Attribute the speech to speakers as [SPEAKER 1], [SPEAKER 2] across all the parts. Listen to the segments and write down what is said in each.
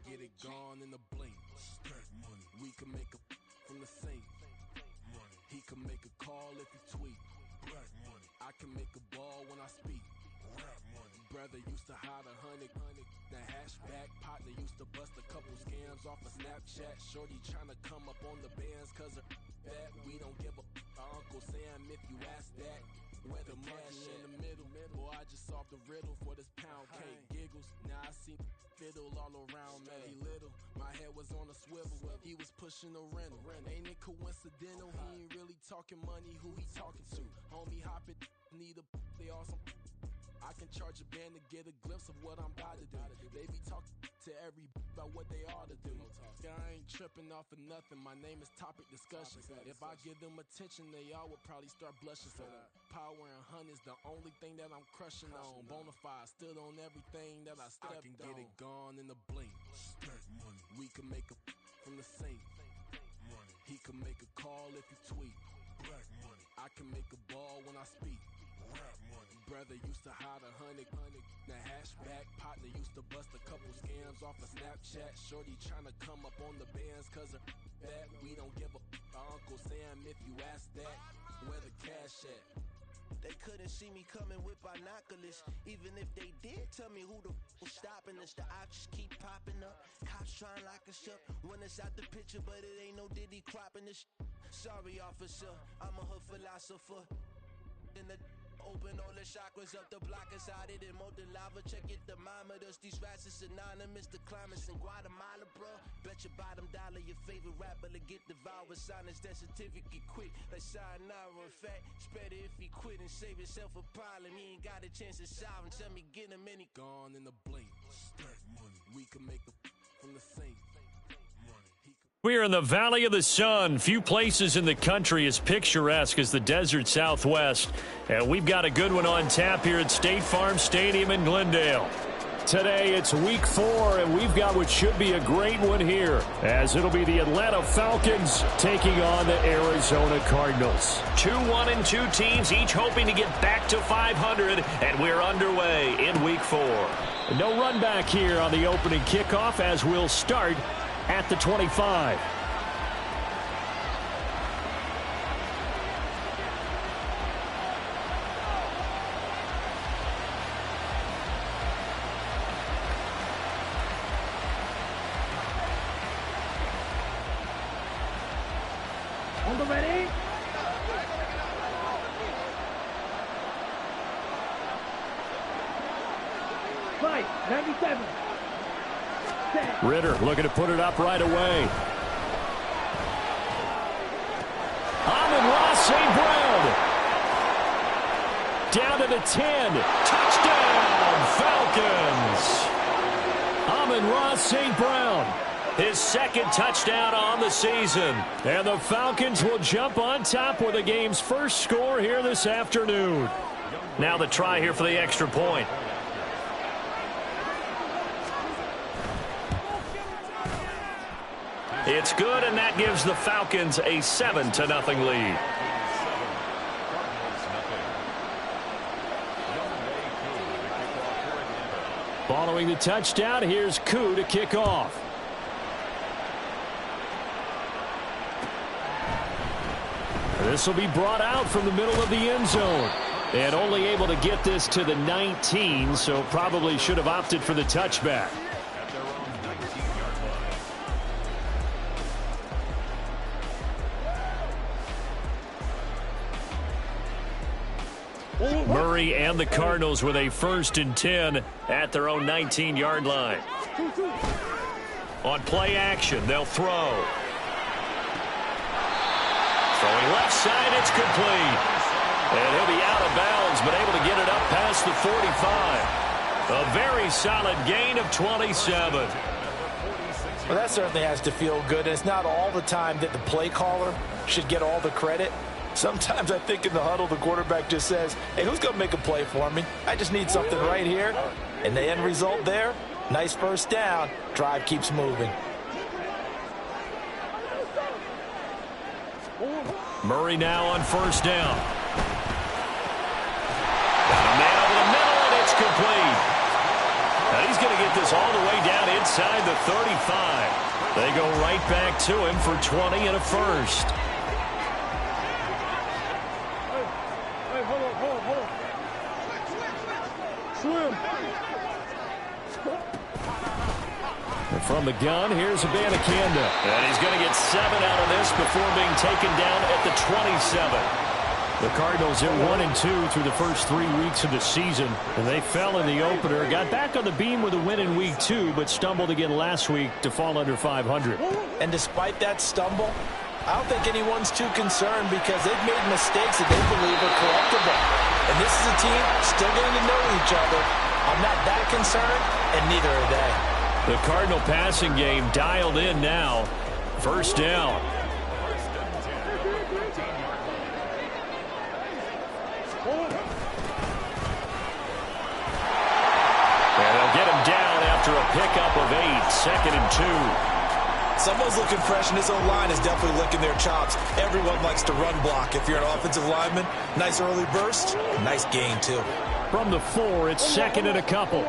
[SPEAKER 1] get it gone in a blink. Stack money. We can make a from the sink. Money. He can make a call if he tweet. Black money. I can make a ball when I speak. Rap money. Brother used to hide 100. The hashback partner used to bust a couple scams off of Snapchat. Shorty tryna come up on the bands cause of that. We don't give a Uncle Sam if you ask that. Where the cash in the middle. Boy, I just solved the riddle for this pound cake. Giggles, now I see fiddle all around me. He little, my head was on a swivel. He was pushing a rental. Ain't it coincidental? He ain't really talking money, who he talking to? Homie, hop it, need a, they awesome. I can charge a band to get a glimpse of what I'm about to do. They be talking to every about what they ought to do. Yeah, I ain't tripping off of nothing. My name is Topic Discussion. If I give them attention, they all would probably start blushing. So power and hunt is the only thing that I'm crushing on. Bonafide stood on everything that I stepped on. I can get it gone in a blink. Stack money. We can make a from the sink. Money. He can make a call if he tweet. Black money. I can make a ball when I speak. Rap money. Brother used to hide 100. The hashback partner used to bust a couple scams off of Snapchat. Shorty tryna come up on the bands cause of that. We don't give a Uncle Sam if you ask that. Where the cash at?
[SPEAKER 2] They couldn't see me coming with binoculars. Even if they did, tell me who the was stopping us. The options keep popping up. Cops trying to lock us up. When it's out the picture, but it ain't no Diddy cropping this. Sorry, officer, I'm a hood philosopher. In the open all the chakras up the block inside it and molten lava. Check it, thermometers. These rats is synonymous. The climates in Guatemala, bro. Bet your bottom dollar your favorite rapper to get devoured. Sign his death certificate quick. Like sayonara. In fact, it's better if he quit and save himself a problem. He ain't got a chance to solve him. Tell me, get him any
[SPEAKER 1] gone in a blink. Stack money. We can make a from the sink.
[SPEAKER 3] We're in the Valley of the Sun. Few places in the country as picturesque as the desert Southwest. And we've got a good one on tap here at State Farm Stadium in Glendale. Today, it's week 4, and we've got what should be a great one here, as it'll be the Atlanta Falcons taking on the Arizona Cardinals. 2-1-2 teams, each hoping to get back to 500, and we're underway in week 4. No run back here on the opening kickoff as we'll start at the 25.
[SPEAKER 4] On the ready? Fight, 97.
[SPEAKER 3] Ritter looking to put it up right away. Amon-Ra St. Brown. Down to the 10. Touchdown, Falcons. Amon-Ra St. Brown. His second touchdown on the season. And the Falcons will jump on top with the game's first score here this afternoon. Now the try here for the extra point. It's good, and that gives the Falcons a 7-0 lead. Following the touchdown, here's Koo to kick off. This will be brought out from the middle of the end zone. And only able to get this to the 19, so probably should have opted for the touchback. Murray and the Cardinals with a 1st and 10 at their own 19-yard line. On play action, they'll throw. Throwing left side, it's complete. And he'll be out of bounds, but able to get it up past the 45. A very solid gain of 27.
[SPEAKER 5] Well, that certainly has to feel good. And it's not all the time that the play caller should get all the credit. Sometimes I think in the huddle, the quarterback just says, hey, who's going to make a play for me? I just need something right here. And the end result there, nice first down. Drive keeps moving.
[SPEAKER 3] Murray now on 1st down. Got a man over the middle, and it's complete. Now he's he's going to get this all the way down inside the 35. They go right back to him for 20 and a first.
[SPEAKER 4] Hey, hold on. Swim.
[SPEAKER 3] And from the gun, here's Abanikanda. And he's going to get 7 out of this before being taken down at the 27. The Cardinals are 1-2 through the first 3 weeks of the season, and they fell in the opener. Got back on the beam with a win in week 2, but stumbled again last week to fall under 500.
[SPEAKER 5] And despite that stumble, I don't think anyone's too concerned because they've made mistakes that they believe are correctable. And this is a team still getting to know each other. I'm not that concerned, and neither are they.
[SPEAKER 3] The Cardinal passing game dialed in now. First down. And they'll get him down after a pickup of 8, 2nd and 2.
[SPEAKER 5] Someone's looking fresh, and his own line is definitely licking their chops. Everyone likes to run block. If you're an offensive lineman, nice early burst, nice gain, too.
[SPEAKER 3] From the 4, it's 2nd and a couple.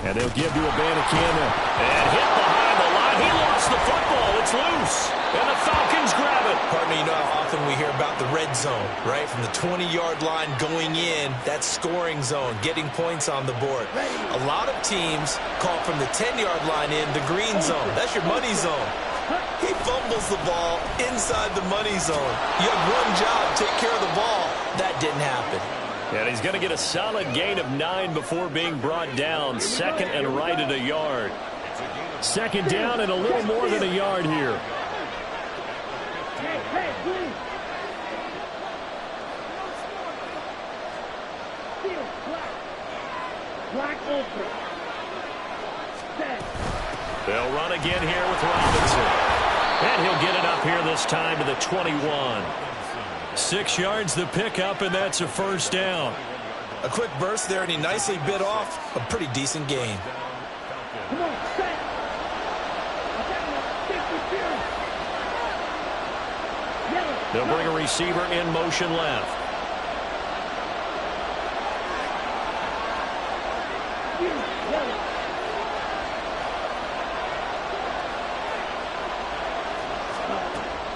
[SPEAKER 3] And they'll give to Abanikanda. And hit behind the line. He lost the football. It's loose. And the Falcons grab it.
[SPEAKER 5] Partner, you know how often we hear about the red zone, right? From the 20-yard line going in, that's scoring zone, getting points on the board. A lot of teams call from the 10-yard line in the green zone. That's your money zone. He fumbles the ball inside the money zone. You have one job, take care of the ball. That didn't happen.
[SPEAKER 3] And he's going to get a solid gain of 9 before being brought down. 2nd and right at a yard. 2nd down and a little more than a yard here.
[SPEAKER 4] Hey, please. Field, black open. Set.
[SPEAKER 3] They'll run again here with Robinson. And he'll get it up here this time to the 21. 6 yards the pickup, and that's a first down.
[SPEAKER 5] A quick burst there, and he nicely bit off a pretty decent gain.
[SPEAKER 4] Come on, set.
[SPEAKER 3] They'll bring a receiver in motion left.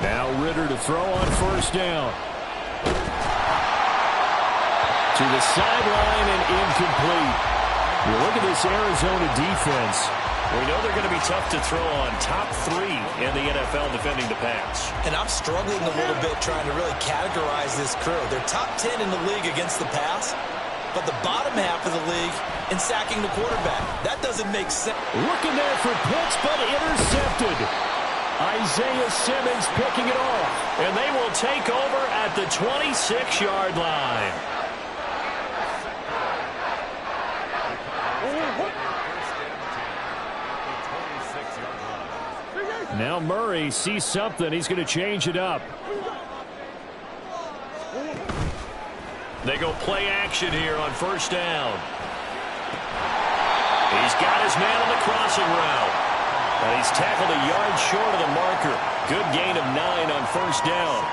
[SPEAKER 3] Now Ritter to throw on first down. To the sideline and incomplete. You look at this Arizona defense. We know they're going to be tough to throw on. Top 3 in the NFL defending the pass.
[SPEAKER 5] And I'm struggling a little bit trying to really categorize this crew. They're top 10 in the league against the pass, but the bottom half of the league in sacking the quarterback. That doesn't make sense.
[SPEAKER 3] Looking there for Pitts, but intercepted. Isaiah Simmons picking it off. And they will take over at the 26-yard line. Now Murray sees something. He's going to change it up. They go play action here on first down. He's got his man on the crossing route. And he's tackled a yard short of the marker. Good gain of 9 on first down.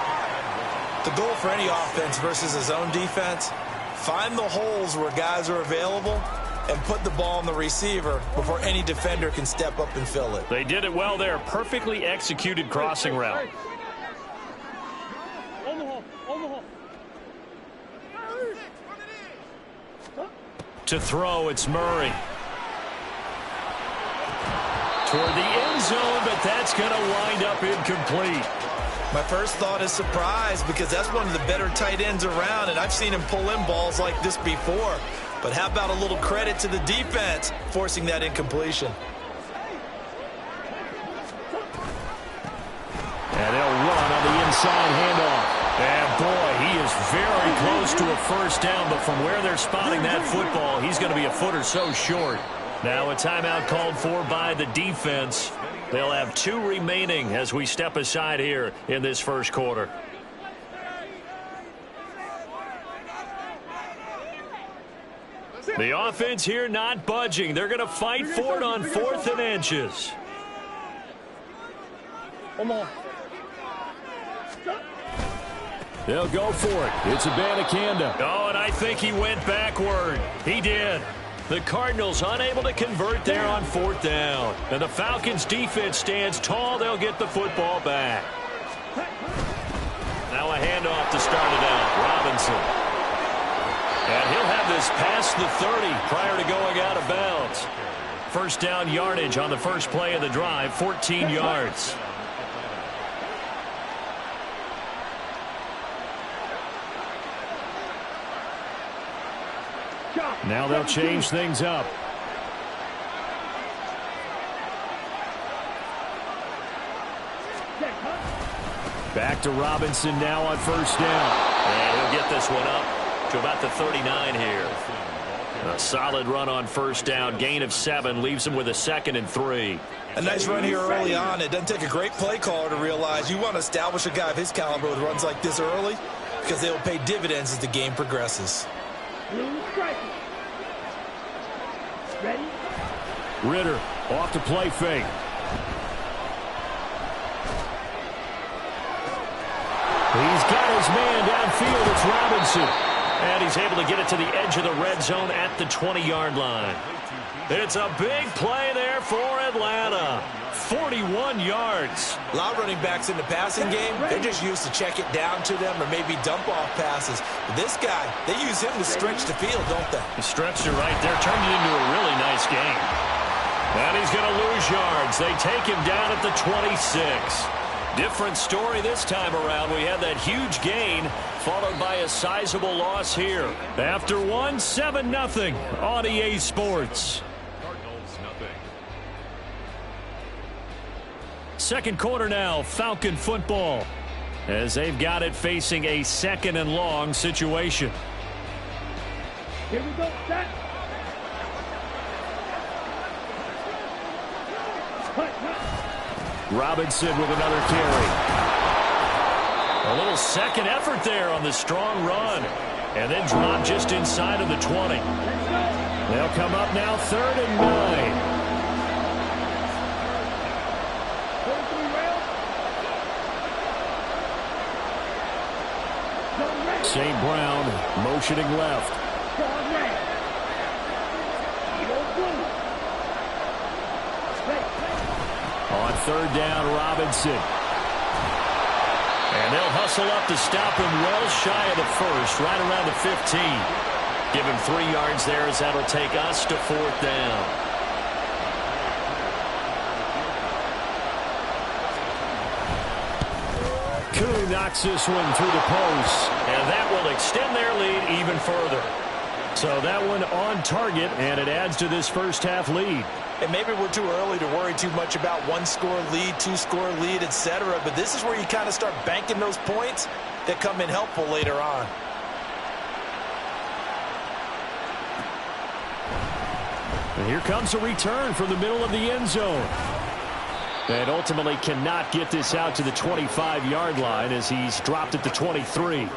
[SPEAKER 5] The goal for any offense versus his own defense, find the holes where guys are available and put the ball on the receiver before any defender can step up and fill it.
[SPEAKER 3] They did it well there. Perfectly executed crossing route.
[SPEAKER 4] On the hole.
[SPEAKER 3] To throw, it's Murray. Toward the end zone, but that's going to wind up incomplete.
[SPEAKER 5] My first thought is surprise because that's one of the better tight ends around, and I've seen him pull in balls like this before. But how about a little credit to the defense forcing that incompletion?
[SPEAKER 3] And they'll run on the inside handoff. And boy, he is very close to a first down, but from where they're spotting that football, he's going to be a foot or so short. Now a timeout called for by the defense. They'll have 2 remaining as we step aside here in this first quarter. The offense here not budging. They're going to fight for it on 4th and inches. They'll go for it. It's Abanikanda. Oh, and I think he went backward. He did. The Cardinals unable to convert there on 4th down. And the Falcons defense stands tall. They'll get the football back. Now a handoff to start it out. Robinson. And he'll have this past the 30 prior to going out of bounds. First down yardage on the first play of the drive, 14 yards. Now they'll change things up. Back to Robinson now on first down. And he'll get this one up to about the 39 here. A solid run on first down. Gain of 7 leaves him with a 2nd and 3.
[SPEAKER 5] A nice run here early on. It doesn't take a great play caller to realize you want to establish a guy of his caliber with runs like this early because they will pay dividends as the game progresses.
[SPEAKER 4] Ready?
[SPEAKER 3] Ritter off to play fake. He's got his man downfield. It's Robinson. And he's able to get it to the edge of the red zone at the 20-yard line. It's a big play there for Atlanta. 41 yards.
[SPEAKER 5] A lot of running backs in the passing game, they're just used to check it down to them or maybe dump off passes. But this guy, they use him to stretch the field, don't they?
[SPEAKER 3] He stretched it right there, turned it into a really nice game. And he's going to lose yards. They take him down at the 26. Different story this time around. We had that huge gain followed by a sizable loss here. After one, 7-0 on EA Sports. Second quarter now, Falcon football, as they've got it facing a 2nd and long situation.
[SPEAKER 4] Here we go, set.
[SPEAKER 3] Robinson with another carry. A little second effort there on the strong run. And then drop just inside of the 20. They'll come up now 3rd and 9. St. Brown motioning left. On 3rd down, Robinson. And they'll hustle up to stop him well shy of the 1st, right around the 15. Give him 3 yards there as that'll take us to 4th down. Koo knocks this one through the post, and that will extend their lead even further. So that one on target, and it adds to this first half lead.
[SPEAKER 5] And maybe we're too early to worry too much about 1-score lead, 2-score lead, etc. But this is where you kind of start banking those points that come in helpful later on.
[SPEAKER 3] And here comes a return from the middle of the end zone. And ultimately cannot get this out to the 25-yard line as he's dropped at the 23.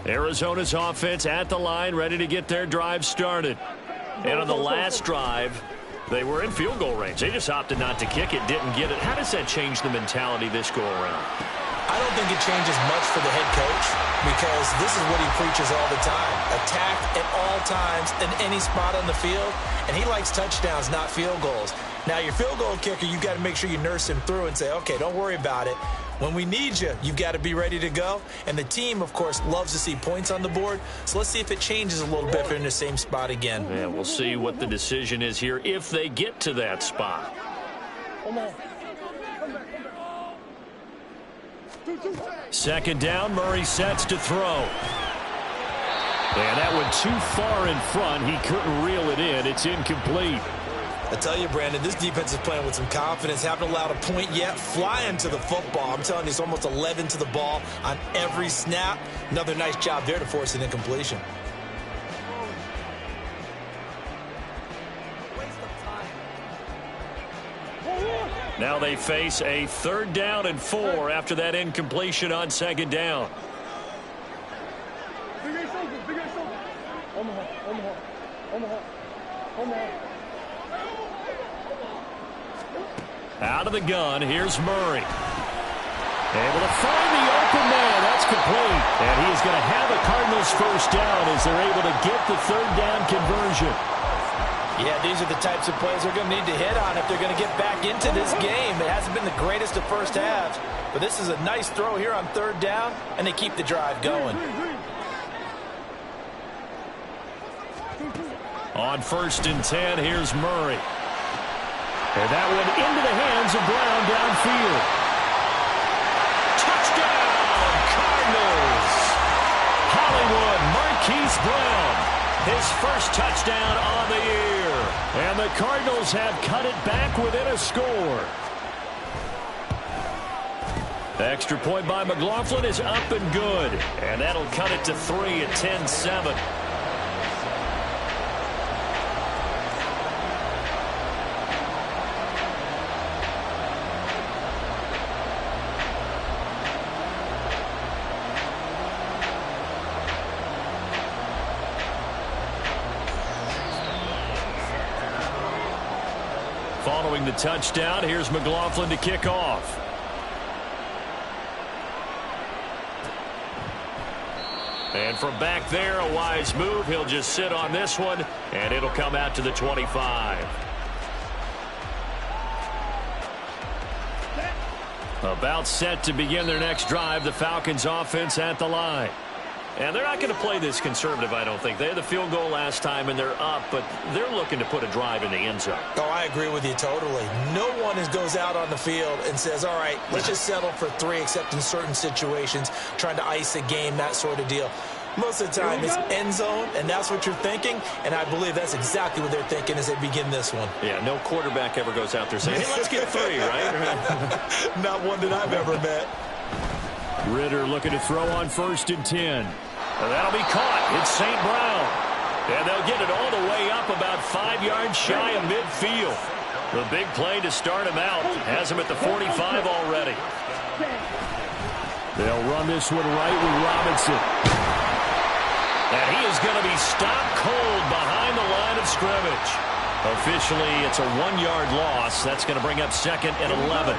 [SPEAKER 3] Arizona's offense at the line, ready to get their drive started. And on the last drive, they were in field goal range. They just opted not to kick it, didn't get it. How does that change the mentality this go-around?
[SPEAKER 5] I don't think it changes much for the head coach because this is what he preaches all the time. Attack at all times in any spot on the field, and he likes touchdowns, not field goals. Now, your field goal kicker, you've got to make sure you nurse him through and say, okay, don't worry about it. When we need you, you've got to be ready to go. And the team, of course, loves to see points on the board. So let's see if it changes a little bit if they're in the same spot again.
[SPEAKER 3] Yeah, we'll see what the decision is here if they get to that spot. Second down, Murray sets to throw. And that one too far in front. He couldn't reel it in. It's incomplete.
[SPEAKER 5] I tell you, Brandon, this defense is playing with some confidence. Haven't allowed a point yet. Flying to the football. I'm telling you, it's almost 11 to the ball on every snap. Another nice job there to force an incompletion.
[SPEAKER 3] Now they face a 3rd down and 4 after that incompletion on 2nd down. Out of the gun, here's Murray. Able to find the open man. That's complete. And he is going to have a Cardinals first down as they're able to get the third down conversion.
[SPEAKER 5] Yeah, these are the types of plays they're going to need to hit on if they're going to get back into this game. It hasn't been the greatest of first halves, but this is a nice throw here on third down, and they keep the drive going.
[SPEAKER 3] On 1st and 10, here's Murray. And that one into the hands of Brown downfield. Touchdown, Cardinals! Hollywood Marquise Brown, his first touchdown on the year. And the Cardinals have cut it back within a score. The extra point by McLaughlin is up and good. And that'll cut it to 3 at 10-7. Following the touchdown, here's McLaughlin to kick off. And from back there, a wise move. He'll just sit on this one, and it'll come out to the 25. About set to begin their next drive, the Falcons offense at the line. And they're not going to play this conservative, I don't think. They had the field goal last time, and they're up, but they're looking to put a drive in the end zone.
[SPEAKER 5] Oh, I agree with you totally. No one goes out on the field and says, all right, let's just settle for 3, except in certain situations, trying to ice a game, that sort of deal. Most of the time, it's end zone, and that's what you're thinking, and I believe that's exactly what they're thinking as they begin this one.
[SPEAKER 3] Yeah, no quarterback ever goes out there saying, hey, let's get 3, right?
[SPEAKER 5] Not one that I've ever met.
[SPEAKER 3] Ritter looking to throw on 1st and 10. That'll be caught. It's St. Brown. And they'll get it all the way up about 5 yards shy of midfield. The big play to start him out. Has him at the 45 already. They'll run this one right with Robinson. And he is going to be stopped cold behind the line of scrimmage. Officially, it's a 1-yard loss. That's going to bring up 2nd and 11.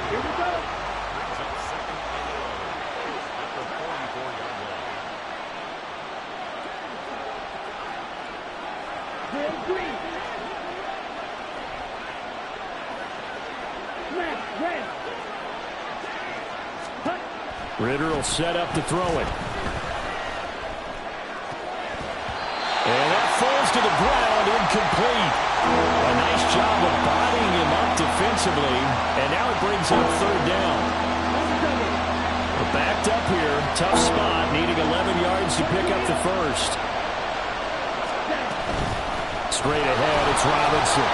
[SPEAKER 3] Ritter will set up to throw it. And that falls to the ground, incomplete. A nice job of bodying him up defensively, and now it brings up 3rd down. We're backed up here, tough spot, needing 11 yards to pick up the first. Straight ahead, it's Robinson.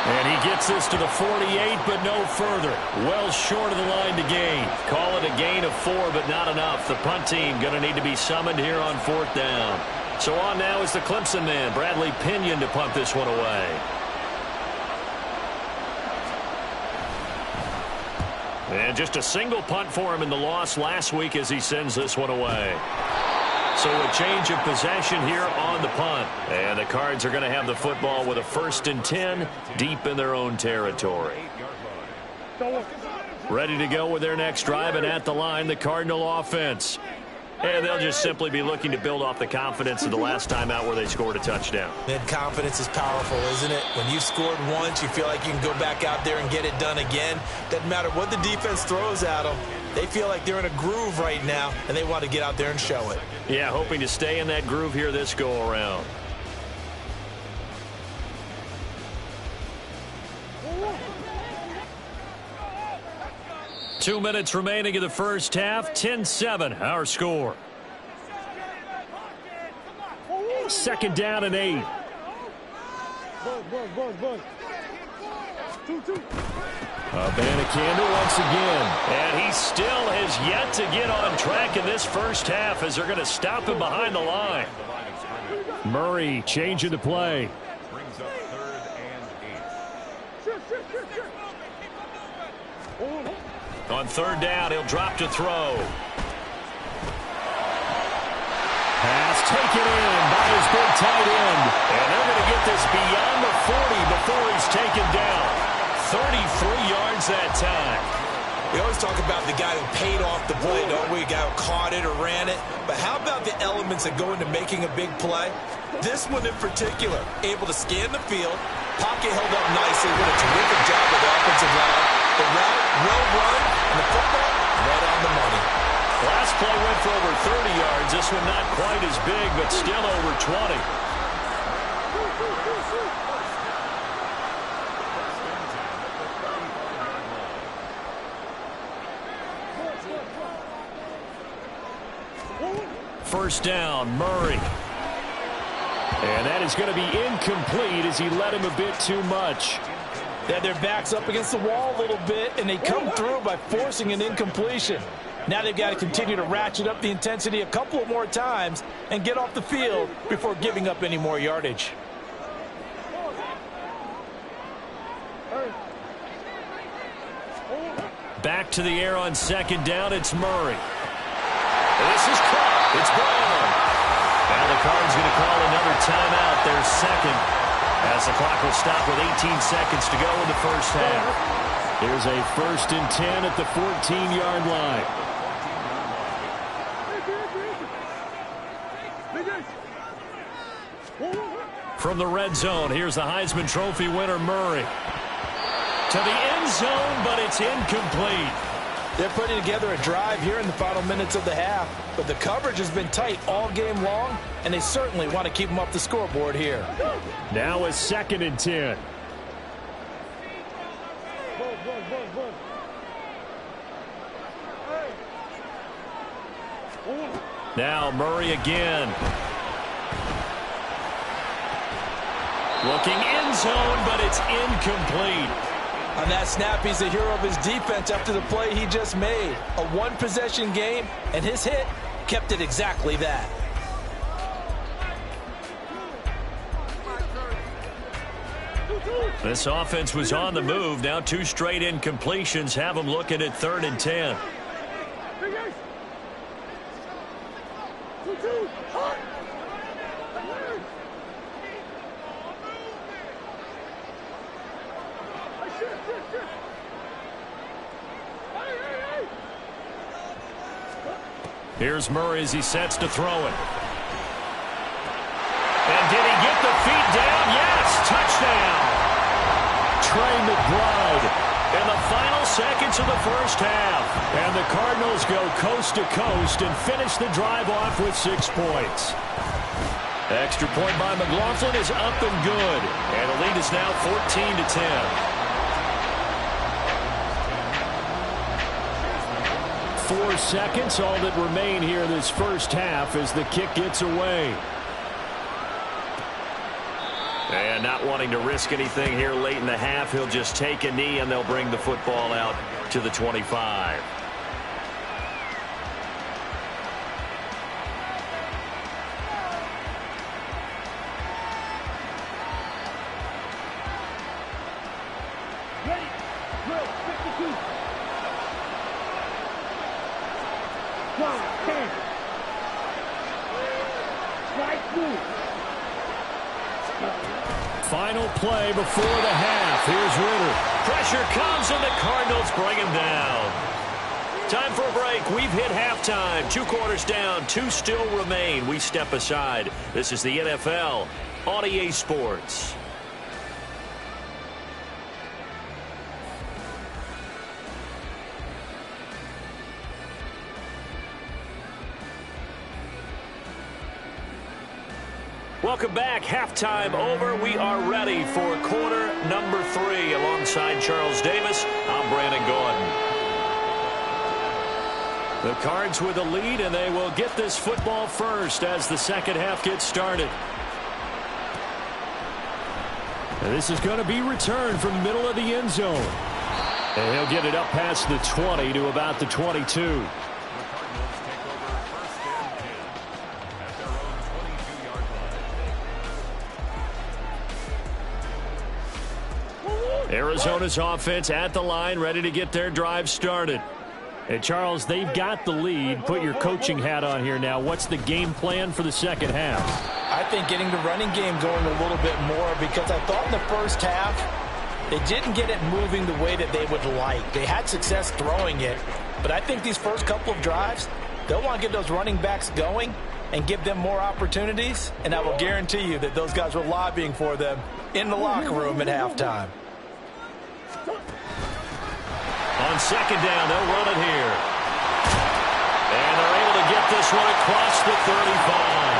[SPEAKER 3] And he gets this to the 48, but no further. Well short of the line to gain. Call it a gain of 4, but not enough. The punt team going to need to be summoned here on 4th down. So on now is the Clemson man, Bradley Pinion, to punt this one away. And just a single punt for him in the loss last week as he sends this one away. So a change of possession here on the punt. And the Cards are going to have the football with a 1st and 10 deep in their own territory. Ready to go with their next drive, and at the line, the Cardinal offense. And they'll just simply be looking to build off the confidence of the last time out where they scored a touchdown.
[SPEAKER 5] That confidence is powerful, isn't it? When you've scored once, you feel like you can go back out there and get it done again. Doesn't matter what the defense throws at them. They feel like they're in a groove right now, and they want to get out there and show it.
[SPEAKER 3] Yeah, hoping to stay in that groove here this go-around. Two minutes remaining in the first half. 10-7, our score. 2nd down and 8. Abanikanda once again. And he still has yet to get on track in this first half as they're going to stop him behind the line. Murray changing the play.
[SPEAKER 6] Brings up 3rd and 8.
[SPEAKER 3] On 3rd down, he'll drop to throw. Pass taken in by his big tight end. And they're going to get this beyond the 40 before he's taken down. 30 wins that time.
[SPEAKER 5] We always talk about the guy who paid off the play, don't we? The guy who caught it or ran it. But how about the elements that go into making a big play? This one in particular, able to scan the field, pocket held up nicely, what a terrific job with the offensive line. The route, well run, and the football, right on the money.
[SPEAKER 3] Last play went for over 30 yards. This one not quite as big, but still over 20. First down, Murray. And that is going to be incomplete as he led him a bit too much.
[SPEAKER 5] They had their backs up against the wall a little bit, and they come through by forcing an incompletion. Now they've got to continue to ratchet up the intensity a couple of more times and get off the field before giving up any more yardage.
[SPEAKER 3] Back to the air on second down, it's Murray. This is caught. It's Brown. Now the Cards going to call another timeout, their second, as the clock will stop with 18 seconds to go in the first half. Here's a 1st and 10 at the 14-yard line. From the red zone, here's the Heisman Trophy winner, Murray. To the end zone, but it's incomplete.
[SPEAKER 5] They're putting together a drive here in the final minutes of the half, but the coverage has been tight all game long, and they certainly want to keep them off the scoreboard here.
[SPEAKER 3] Now a 2nd and 10. Now Murray again. Looking end zone, but it's incomplete.
[SPEAKER 5] On that snap, he's the hero of his defense after the play he just made. A one-possession game, and his hit kept it exactly that.
[SPEAKER 3] This offense was on the move. Now 2 straight incompletions have them looking at 3rd and 10. Here's Murray as he sets to throw it. And did he get the feet down? Yes, touchdown. Trey McBride in the final seconds of the first half. And the Cardinals go coast to coast and finish the drive off with 6 points. Extra point by McLaughlin is up and good. And the lead is now 14-10. 4 seconds, all that remain here this first half as the kick gets away. And not wanting to risk anything here late in the half, he'll just take a knee and they'll bring the football out to the 25.
[SPEAKER 4] Ready, drill, 52. 10. Strike 2.
[SPEAKER 3] Final play before the half. Here's Ritter. Pressure comes and the Cardinals bring him down. Time for a break. We've hit halftime. 2 quarters down. 2 still remain. We step aside. This is the NFL on EA Sports. Welcome back. Halftime over. We are ready for quarter number 3. Alongside Charles Davis, I'm Brandon Gordon. The Cards with the lead, and they will get this football first as the second half gets started. And this is going to be returned from the middle of the end zone. And he'll get it up past the 20 to about the 22. Arizona's offense at the line, ready to get their drive started. And Charles, they've got the lead. Put your coaching hat on here now. What's the game plan for the second half?
[SPEAKER 5] I think getting the running game going a little bit more, because I thought in the first half They didn't get it moving the way that they would like. They had success throwing it, but I think these first couple of drives, they'll want to get those running backs going and give them more opportunities, and I will guarantee you that those guys were lobbying for them in the locker room at halftime.
[SPEAKER 3] On second down, they'll run it here. And they're able to get this one across the 35.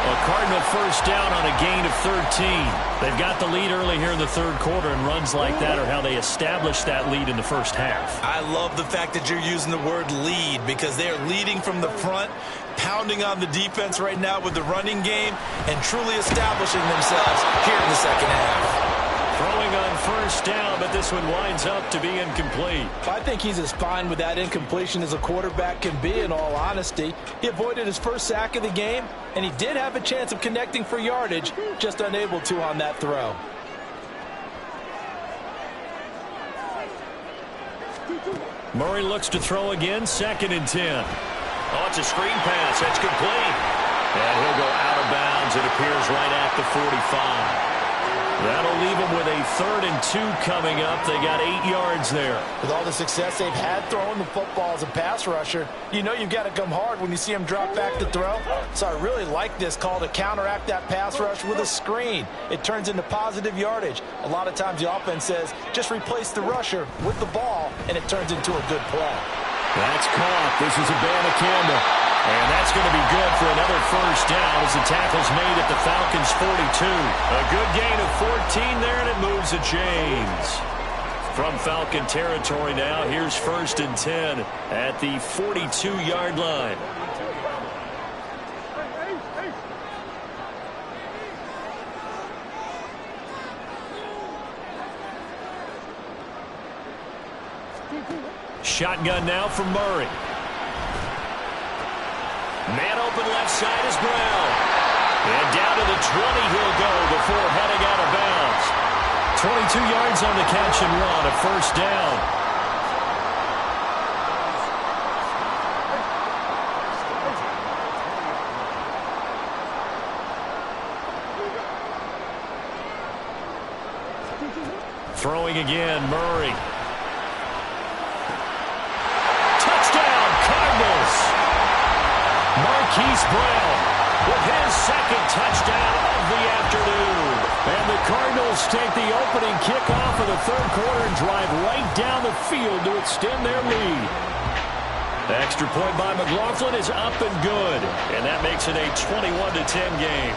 [SPEAKER 3] A Cardinal first down on a gain of 13. They've got the lead early here in the third quarter, and runs like that are how they established that lead in the first half.
[SPEAKER 5] I love the fact that you're using the word lead because they're leading from the front, pounding on the defense right now with the running game, and truly establishing themselves here in the second half.
[SPEAKER 3] Throwing on first down, but this one winds up to be incomplete.
[SPEAKER 5] I think he's as fine with that incompletion as a quarterback can be, in all honesty. He avoided his first sack of the game, and he did have a chance of connecting for yardage, just unable to on that throw.
[SPEAKER 3] Murray looks to throw again, 2nd and 10. Oh, it's a screen pass. That's complete. And he'll go out of bounds. It appears right at the 45. That'll leave them with a 3rd and 2 coming up. They got 8 yards there.
[SPEAKER 5] With all the success they've had throwing the football as a pass rusher, you know you've got to come hard when you see him drop back to throw. So I really like this call to counteract that pass rush with a screen. It turns into positive yardage. A lot of times the offense says, just replace the rusher with the ball, and it turns into a good play.
[SPEAKER 3] That's caught. This is Abanikanda. And that's going to be good for another first down as the tackle's made at the Falcons' 42. A good gain of 14 there, and it moves the chains. From Falcon territory now, here's 1st and 10 at the 42-yard line. Shotgun now from Murray. Man open left side is Brown. And down to the 20 he'll go before heading out of bounds. 22 yards on the catch and run, a first down. Throwing again, Murray. Touchdown, Cardinals! Marquise Brown with his 2nd touchdown of the afternoon. And the Cardinals take the opening kickoff of the 3rd quarter and drive right down the field to extend their lead. The extra point by McLaughlin is up and good. And that makes it a 21-10 game.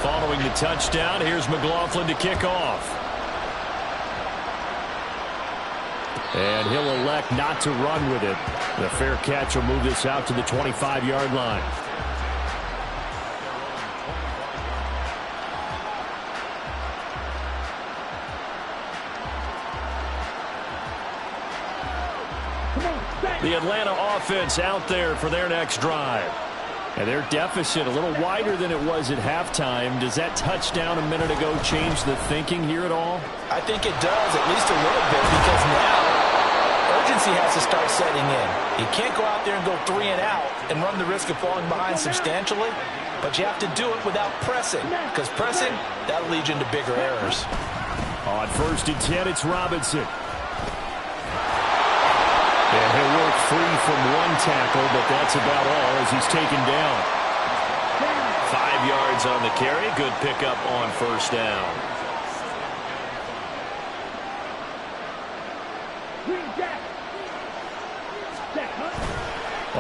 [SPEAKER 3] Following the touchdown, here's McLaughlin to kick off. And he'll elect not to run with it. The fair catch will move this out to the 25-yard line. The Atlanta offense out there for their next drive. And their deficit a little wider than it was at halftime. Does that touchdown a minute ago change the thinking here at all?
[SPEAKER 5] I think it does, at least a little bit, because now urgency has to start setting in. You can't go out there and go 3 and out and run the risk of falling behind substantially, but you have to do it without pressing, because pressing, that'll lead you into bigger errors.
[SPEAKER 3] On 1st and 10, it's Robinson. And he'll work free from one tackle, but that's about all as he's taken down. 5 yards on the carry. Good pickup on first down.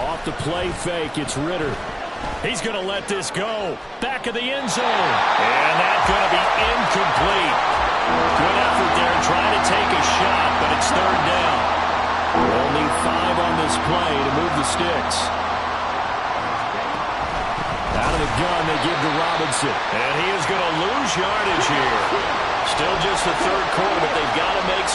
[SPEAKER 3] Off the play fake, it's Ritter. He's going to let this go. Back of the end zone. And that's going to be incomplete. Good effort there trying to take a shot, but it's 3rd down. Only 5 on this play to move the sticks. Out of the gun, they give to Robinson. And he is going to lose yardage here. Still just the 3rd quarter, but they've got to make